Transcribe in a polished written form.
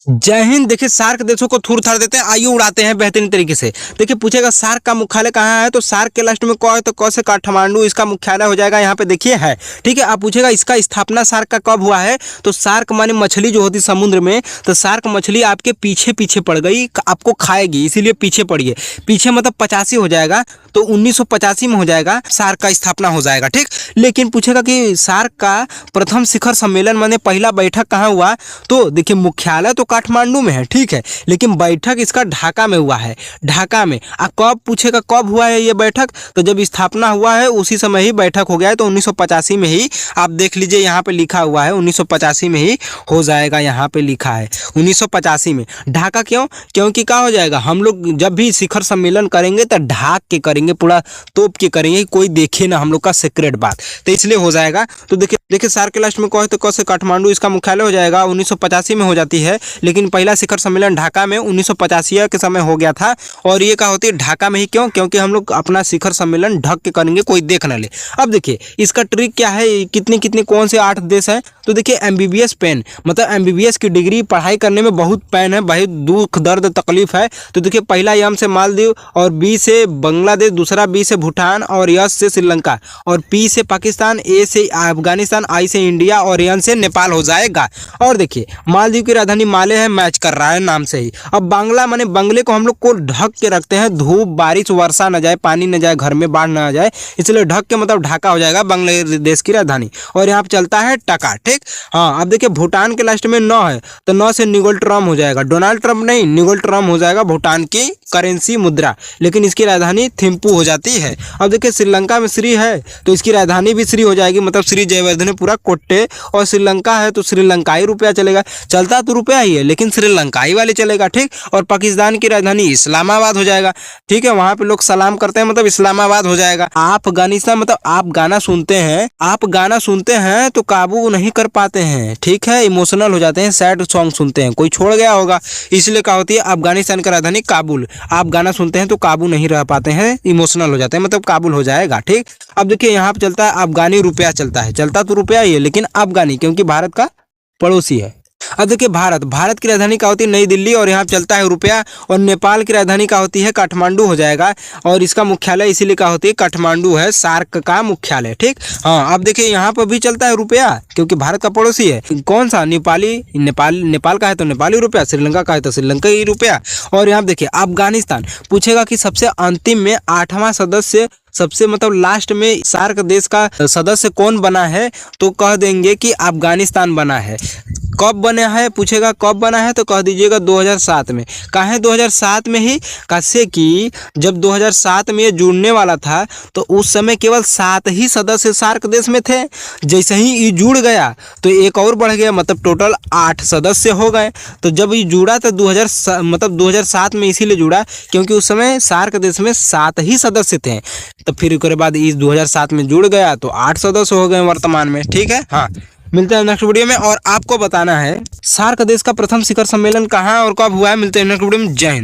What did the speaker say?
जय हिंद। देखिए सार्क देशों को थूर थाड़ देते हैं, आयु उड़ाते हैं बेहतरीन तरीके से। देखिए पूछेगा सार्क का मुख्यालय कहाँ है, तो सार्क के लास्ट में क है तो क से काठमांडू इसका मुख्यालय हो जाएगा। यहाँ पे देखिए है, ठीक है। आप पूछेगा इसका स्थापना सार्क का कब हुआ है, तो सार्क माने मछली जो होती समुद्र में, तो सार्क मछली आपके पीछे पीछे पड़ गई, आपको खाएगी, इसीलिए पीछे पड़िए। पीछे मतलब 85 हो जाएगा, तो 1985 में हो जाएगा सार्क का स्थापना हो जाएगा, ठीक। लेकिन पूछेगा कि सार्क का प्रथम शिखर सम्मेलन माने पहला बैठक कहाँ हुआ, तो देखिए मुख्यालय तो काठमांडू में है, ठीक है, लेकिन बैठक इसका ढाका में हुआ है, ढाका में। कब पूछेगा कब हुआ है ये बैठक, तो जब स्थापना हुआ है उसी समय ही बैठक हो गया है, तो 1985 में ही आप देख लीजिए, यहाँ पे लिखा हुआ है 1985 में ही हो जाएगा। यहाँ पे लिखा है 1985 में। ढाका क्यों, क्योंकि क्या हो जाएगा, हम लोग जब भी शिखर सम्मेलन करेंगे तो ढाक के करेंगे, पूरा तोप के करेंगे, कोई देखे ना हम लोग का सीक्रेट बात, तो इसलिए हो जाएगा। तो देखिए सार्क के लास्ट में कहे तो क से काठमांडू इसका मुख्यालय हो जाएगा, 1985 में हो जाती है। लेकिन पहला शिखर सम्मेलन ढाका में 1985 के समय हो गया था। और ये क्या होती है ढाका में ही, क्यों, क्योंकि हम लोग अपना शिखर सम्मेलन ढक के करेंगे, कोई देख ना ले। अब देखिए इसका ट्रिक क्या है, कितनी कितनी कौन से 8 देश हैं, तो देखिए एमबीबीएस पेन, मतलब एमबीबीएस की डिग्री पढ़ाई करने में बहुत पेन है, बहुत दुख दर्द तकलीफ है। तो देखिए पहला एम से मालदीव, और बी से बांग्लादेश, दूसरा बी से भूटान, और एस से श्रीलंका, और पी से पाकिस्तान, ए से अफगानिस्तान, आई से इंडिया, और एन से नेपाल हो जाएगा। और देखिए मालदीव की राजधानी माले है, मैच कर रहा है नाम से ही। अब बांग्ला माने बंगले को हम लोग को ढक के रखते हैं, धूप बारिश वर्षा न जाए, पानी न जाए, घर में बाढ़ न आ जाए, इसलिए ढक के मतलब ढाका हो जाएगा बांग्लादेश की राजधानी। और यहाँ पे चलता है टका, ठीक। हाँ अब देखिए भूटान के लास्ट में 9 है, तो 9 से निगोल ट्रम्प हो जाएगा, डोनाल्ड ट्रम्प नहीं, निगोल ट्रम्प हो जाएगा भूटान की करेंसी मुद्रा, लेकिन इसकी राजधानी थिम्पू हो जाती है। अब देखिए श्रीलंका में श्री है, तो इसकी राजधानी भी श्री हो जाएगी, मतलब श्री जयवर्धनेपुरा कोट्टे। और श्रीलंका है तो श्रीलंकाई रुपया चलेगा, चलता तो रुपया ही है लेकिन श्रीलंकाई वाले चलेगा, ठीक। और पाकिस्तान की राजधानी इस्लामाबाद हो जाएगा, ठीक है, वहां पे लोग सलाम करते हैं, मतलब इस्लामाबाद हो जाएगा। अफगानिस्तान, मतलब आप गाना सुनते हैं, आप गाना सुनते हैं तो काबू नहीं कर पाते हैं, ठीक है, इमोशनल हो जाते हैं, सैड सॉन्ग सुनते हैं, कोई छोड़ गया होगा, इसलिए क्या होती है अफगानिस्तान की राजधानी काबुल। आप गाना सुनते हैं तो काबू नहीं रह पाते हैं, इमोशनल हो जाते हैं, मतलब काबुल हो जाएगा, ठीक। अब देखिए यहाँ पे चलता है अफगानी रुपया चलता है, चलता तो रुपया ही है लेकिन अफगानी, क्योंकि भारत का पड़ोसी है। अब देखिए भारत की राजधानी क्या होती है नई दिल्ली, और यहाँ चलता है रुपया। और नेपाल की राजधानी क्या होती है काठमांडू हो जाएगा, और इसका मुख्यालय इसीलिए क्या होती है काठमांडू है, सार्क का मुख्यालय, ठीक। हाँ अब देखिए यहाँ पर भी चलता है रुपया, क्योंकि भारत का पड़ोसी है। कौन सा, नेपाल का है तो नेपाली रुपया, श्रीलंका का है तो श्रीलंकाई रुपया। और यहाँ देखिए अफगानिस्तान, पूछेगा कि सबसे अंतिम में 8वां सदस्य, सबसे मतलब लास्ट में सार्क देश का सदस्य कौन बना है, तो कह देंगे कि अफगानिस्तान बना है। कब बना है, पूछेगा कब बना है, तो कह दीजिएगा 2007 में। कहाँ 2007 में ही, कैसे कि जब 2007 में ये जुड़ने वाला था तो उस समय केवल 7 ही सदस्य सार्क देश में थे। जैसे ही ये जुड़ गया तो एक और बढ़ गया, मतलब टोटल 8 सदस्य हो गए। तो जब ये जुड़ा तो 2007 में इसीलिए जुड़ा क्योंकि उस समय सार्क देश में 7 ही सदस्य थे। तो फिर उसके बाद इस 2007 में जुड़ गया तो 8 सदस्य हो गए वर्तमान में, ठीक है। हाँ मिलते हैं नेक्स्ट वीडियो में। और आपको बताना है सार्क देश का प्रथम शिखर सम्मेलन कहाँ और कब हुआ है। मिलते हैं नेक्स्ट वीडियो में। जय हिंद।